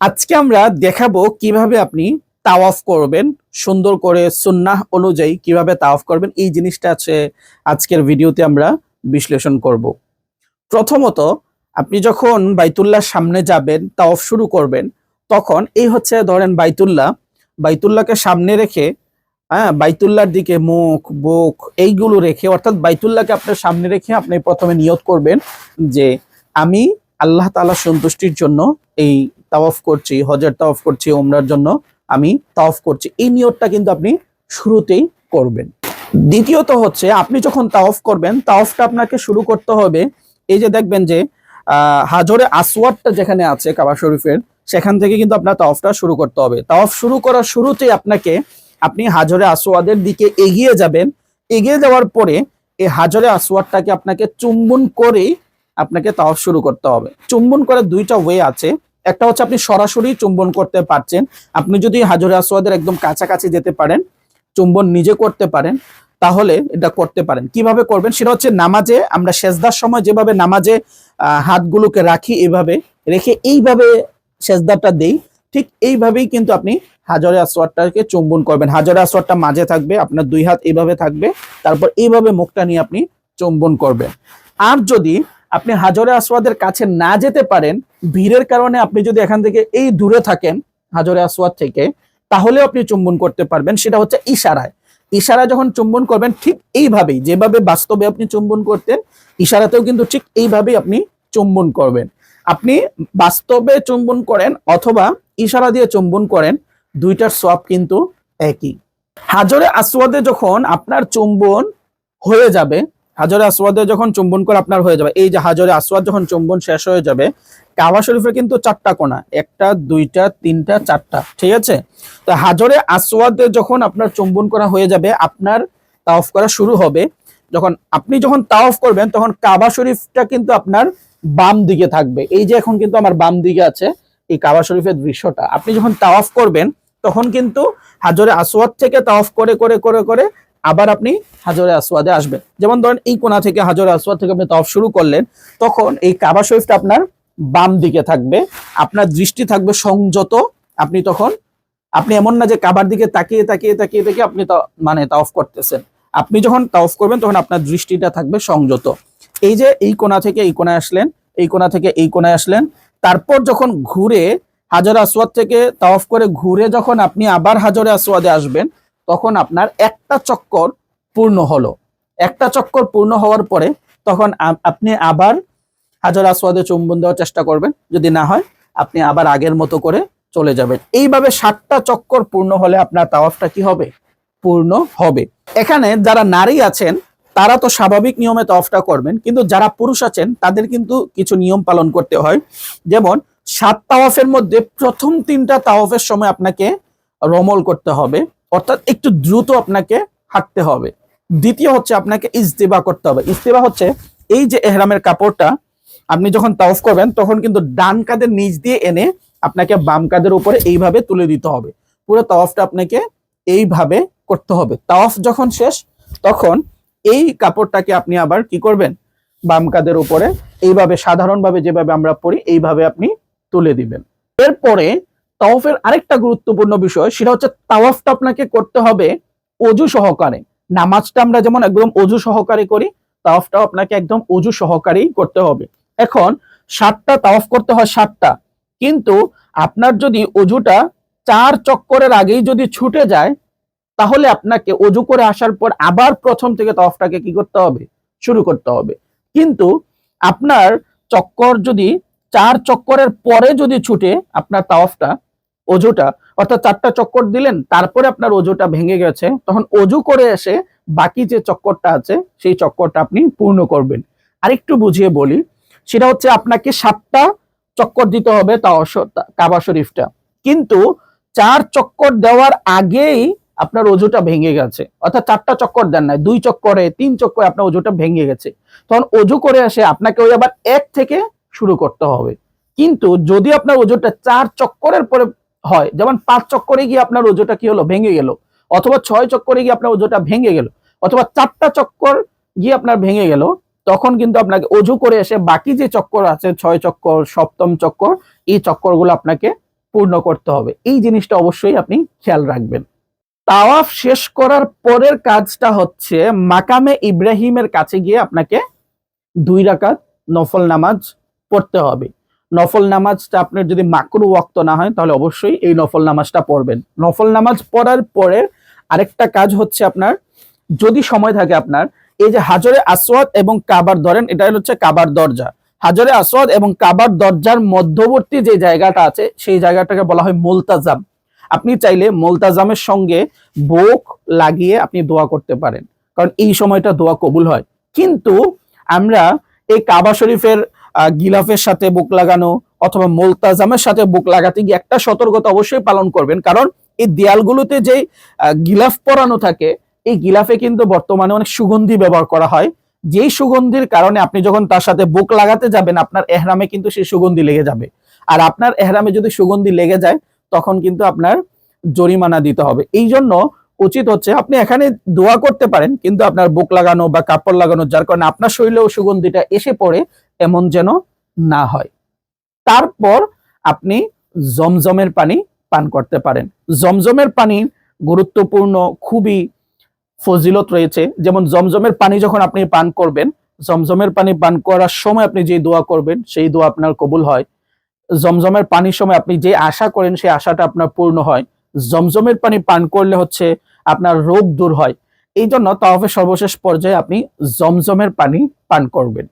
আজকে আমরা দেখাবো কিভাবে আপনি তাওয়াফ করবেন, সুন্দর করে সুন্নাহ অনুযায়ী কিভাবে তাওয়াফ করবেন। এই জিনিসটা আছে আজকের ভিডিওতে আমরা বিশ্লেষণ করব। প্রথমত, আপনি যখন বাইতুল্লাহর সামনে যাবেন, তাওয়াফ শুরু করবেন, তখন এই হচ্ছে ধরেন বাইতুল্লাহকে সামনে রেখে, বাইতুল্লাহর দিকে মুখ বুক এইগুলো রেখে, অর্থাৎ বাইতুল্লাহকে আপনার সামনে রেখে আপনি প্রথমে নিয়ত করবেন যে আমি আল্লাহ তাআলার সন্তুষ্টির জন্য এই তাওয়াফ করছি, হজের তাওয়াফ করছি, ওমরার জন্য আমি তাওয়াফ করছি। এই নিয়তটা কিন্তু আপনি শুরুতেই করবেন। দ্বিতীয়ত হচ্ছে, আপনি যখন তাওয়াফ করবেন, তাওয়াফটা আপনাকে শুরু করতে হবে। এই যে দেখবেন যে হাজরে আসওয়াদটা যেখানে আছে কাবা শরীফের, সেখান থেকে কিন্তু আপনার তাওয়াফটা শুরু করতে হবে। তাওয়াফ শুরু করার শুরুতেই আপনি হাজরে আসওয়াদের দিকে এগিয়ে যাবেন। এগিয়ে যাওয়ার পরে এই হাজরে আসওয়াদটাকে আপনাকে চুম্বন করে আপনাকে তাওয়াফ শুরু করতে হবে। চুম্বন করার দুইটা ওয়ে আছে। একটা হচ্ছে আপনি সরাসরি চুম্বন করতে পারছেন। আপনি যদি হাজরে আসওয়াদের একদম কাছাকাছি যেতে পারেন, চুম্বন নিজে করতে পারেন, তাহলে এটা করতে পারেন। কিভাবে করবেন সেটা হচ্ছে, নামাজে আমরা সেজদার সময় যেভাবে নামাজে হাতগুলোকে রাখি, এভাবে রেখে এইভাবে সেজদাটা দেই, ঠিক এইভাবেই কিন্তু আপনি হাজরে আসওয়াদটাকে চুম্বন করবেন। হাজরে আসওয়াদটা মাঝে থাকবে, আপনার দুই হাত এইভাবে থাকবে, তারপর এইভাবে মুখটা নিয়ে আপনি চুম্বন করবেন। আর যদি আপনি হাজরে আসওয়াদের কাছে না যেতে পারেন, ভিড়ের কারণে আপনি যদি এখান থেকে এই দূরে থাকেন হাজরে আসওয়াদ থেকে, তাহলেও আপনি চুম্বন করতে পারবেন। সেটা হচ্ছে ইশারায়। ইশারা যখন চুম্বন করবেন, ঠিক এইভাবেই যেভাবে বাস্তবে আপনি চুম্বন করতেন, ইশারাতেও কিন্তু ঠিক এইভাবেই আপনি চুম্বন করবেন। আপনি বাস্তবে চুম্বন করেন অথবা ইশারা দিয়ে চুম্বন করেন, দুইটার সওয়াব কিন্তু একই। হাজরে আসওয়াদে যখন আপনার চুম্বন হয়ে যাবে, হাজরে আসওয়াদে যখন চুম্বন করে আপনার হয়ে যাবে, এই যে হাজরে আসওয়াদ যখন চুম্বন শেষ হয়ে যাবে, কাবা শরীফের কিন্তু চারটা কোণা, একটা দুইটা তিনটা চারটা, ঠিক আছে? তো হাজরে আসওয়াদে যখন আপনার চুম্বন করা হয়ে যাবে, আপনার তাওয়াফ করা শুরু হবে। যখন তাওয়াফ করবেন, তখন কাবা শরীফটা কিন্তু আপনার বাম দিকে থাকবে। এই যে এখন কিন্তু আমার বাম দিকে আছে এই কাবা শরীফের দৃশ্যটা। আপনি যখন তাওয়াফ করবেন, তখন কিন্তু হাজরে আসওয়াদ থেকে তাওয়াফ করে করে করে করে আবার আপনি হাজরে আসওয়াদে আসবেন। যেমন ধরেন এই কোণা থেকে হাজরে আসওয়াদ থেকে আপনি তাওয়াফ শুরু করলেন, তখন এই কাবা শরীফটা আপনার বাম দিকে থাকবে, আপনার দৃষ্টি থাকবে সংযত। আপনি এমন না যে কাবার দিকে তাকিয়ে তাকিয়ে তাকিয়ে তাকিয়ে আপনি মানে তাওয়াফ করতেছেন। আপনি যখন তাওয়াফ করবেন, তখন আপনার দৃষ্টিটা থাকবে সংযত। এই যে এই কোণা থেকে এই কোণায় আসলেন, এই কোণা থেকে এই কোণায় আসলেন, তারপর যখন ঘুরে হাজরে আসওয়াদ থেকে তাওয়াফ করে ঘুরে যখন আপনি আবার হাজরে আসওয়াদে আসবেন, তখন আপনার একটা চক্কর পূর্ণ হলো। একটা চক্কর পূর্ণ হওয়ার পরে তখন আপনি আবার হাজরে আসওয়াদে চুম্বন দেওয়ার চেষ্টা করবেন। যদি না হয়, আপনি আবার আগের মতো করে চলে যাবেন। এইভাবে 7টা চক্কর পূর্ণ হলে আপনার তাওয়াফটা কি হবে? পূর্ণ হবে। এখানে যারা নারী আছেন, তারা তো স্বাভাবিক নিয়মে তাওয়াফটা করবেন, কিন্তু যারা পুরুষ আছেন তাদের কিন্তু কিছু নিয়ম পালন করতে হয়। যেমন 7 তাওয়াফের মধ্যে প্রথম 3টা তাওয়াফের সময় আপনাকে রমল করতে হবে, অর্থাৎ একটু দ্রুত আপনাকে হাঁটতে হবে। দ্বিতীয় হচ্ছে, আপনাকে ইজতিবা করতে হবে। ইজতিবা হচ্ছে, এই যে এহরামের কাপড়টা আপনি যখন তাওয়াফ করবেন, তখন কিন্তু ডান কাঁধের নিচ দিয়ে এনে আপনাকে বাম কাঁধের উপরে এইভাবে তুলে দিতে হবে। পুরো তাওয়াফটা আপনাকে এইভাবে করতে হবে। তাওয়াফ যখন শেষ, তখন এই কাপড়টাকে আপনি আবার কি করবেন? বাম কাঁধের উপরে এইভাবে সাধারণভাবে যেভাবে আমরা পড়ি, এইভাবে আপনি তুলে দিবেন। এরপরে তাওয়াফের আরেকটা গুরুত্বপূর্ণ বিষয়, সেটা হচ্ছে তাওয়াফটা আপনাকে করতে হবে অজু সহকারে। নামাজটা আমরা যেমন একদম অজু সহকারে করি, তাওয়াফটাও আপনাকে একদম অজু সহকারেই করতে হবে। এখন 7টা তাওয়াফ করতে হয়, 7টা, কিন্তু আপনার যদি অজুটা 4 চক্করের আগেই যদি ছুটে যায়, তাহলে আপনাকে অজু করে আসার পর আবার প্রথম থেকে তাওয়াফটাকে কি করতে হবে? শুরু করতে হবে। কিন্তু আপনার চক্কর যদি 4 চক্করের পরে যদি ছুটে আপনার তাওয়াফটা, অজুটা, অর্থাৎ 4টা চক্কর দিলেন, তারপরে আপনার অজুটা ভেঙে গেছে, তখন অজু করে এসে বাকি যে চক্করটা আছে সেই চক্করটা আপনি পূর্ণ করবেন। আরেকটু বুঝিয়ে বলি, সেটা হচ্ছে আপনাকে 7টা চক্কর দিতে হবে কাবা শরীফটা, কিন্তু 4 চক্কর দেওয়ার আগেই আপনার অজুটা ভেঙে গেছে, অর্থাৎ 4টা চক্কর দেন নাই, 2 চক্করে 3 চক্করে আপনার অজুটা ভেঙে গেছে, তখন অজু করে এসে আপনাকে ওই আবার 1 থেকে শুরু করতে হবে। কিন্তু যদি আপনার অজুটা 4 চক্করের পরে হয়, যেমন 5 চক্করে গিয়ে আপনার অজুটা কি হলো? ভেঙে গেল, অথবা 6 চক্করে গিয়ে আপনার অজুটা ভেঙে গেল, অথবা 4টা চক্কর গিয়ে আপনার ভেঙে গেল, তখন কিন্তু আপনাকে অজু করে এসে বাকি যে চক্কর আছে, 6 চক্কর, 7ম চক্কর, এই চক্করগুলো আপনাকে পূর্ণ করতে হবে। এই জিনিসটা অবশ্যই আপনি খেয়াল রাখবেন। তাওয়াফ শেষ করার পরের কাজটা হচ্ছে মাকামে ইব্রাহিমের কাছে গিয়ে আপনাকে 2 রাকাত নফল নামাজ পড়তে হবে। নফল নামাজটা আপনার যদি মাকরু ওয়াক্ত না হয় তাহলে অবশ্যই এই নফল নামাজটা পড়বেন। নফল নামাজ পড়ার পরে আরেকটা কাজ হচ্ছে আপনার, যদি সময় থাকে আপনার, এই যে হাজরে আসওয়াদ এবং কাবার, ধরেন এটা হচ্ছে কাবার দরজা, হাজরে আসওয়াদ এবং কাবার দরজার মধ্যবর্তী যে জায়গাটা আছে সেই জায়গাটাকে বলা হয় মুলতাজাম। আপনি চাইলে মুলতাজামের সঙ্গে বুক লাগিয়ে আপনি দোয়া করতে পারেন, কারণ এই সময়টা দোয়া কবুল হয়। কিন্তু আমরা এই কাবা শরীফের গিলাফের সাথে বুক লাগানো অথবা মুলতাজামের সাথে বুক লাগাতে গিয়ে একটা সতর্কতা অবশ্যই পালন করবেন, কারণ এই দেয়ালগুলোতে যে গিলাফ পরানো থাকে এই গিলাফে কিন্তু বর্তমানে অনেক সুগন্ধি ব্যবহার করা হয়, যেই সুগন্ধির কারণে আপনি যখন তার সাথে বুক লাগাতে যাবেন আপনার এহরামে কিন্তু সেই সুগন্ধি লেগে যাবে। আর আপনার এহরামে যদি সুগন্ধি লেগে যায় তখন কিন্তু আপনার জরিমানা দিতে হবে। এই জন্য উচিত হচ্ছে আপনি এখানে দোয়া করতে পারেন, কিন্তু আপনার বুক লাগানো বা কাপড় লাগানো যার কারণে আপনার শরীরেও সুগন্ধিটা এসে পড়ে এমন যেন না হয়। তারপর আপনি জমজমের পানি পান করতে পারেন। জমজমের পানি গুরুত্বপূর্ণ, খুবই ফজিলত রয়েছে। যেমন জমজমের পানি যখন আপনি পান করবেন, জমজমের পানি পান করার সময় আপনি যে দোয়া করবেন সেই দোয়া আপনার কবুল হয়। জমজমের পানির সময় আপনি যে আশা করেন সেই আশাটা আপনার পূর্ণ হয়। জমজমের পানি পান করলে হচ্ছে আপনার রোগ দূর হয়। এই জন্য তাওয়াফের সর্বশেষ পর্যায়ে আপনি জমজমের পানি পান করবেন।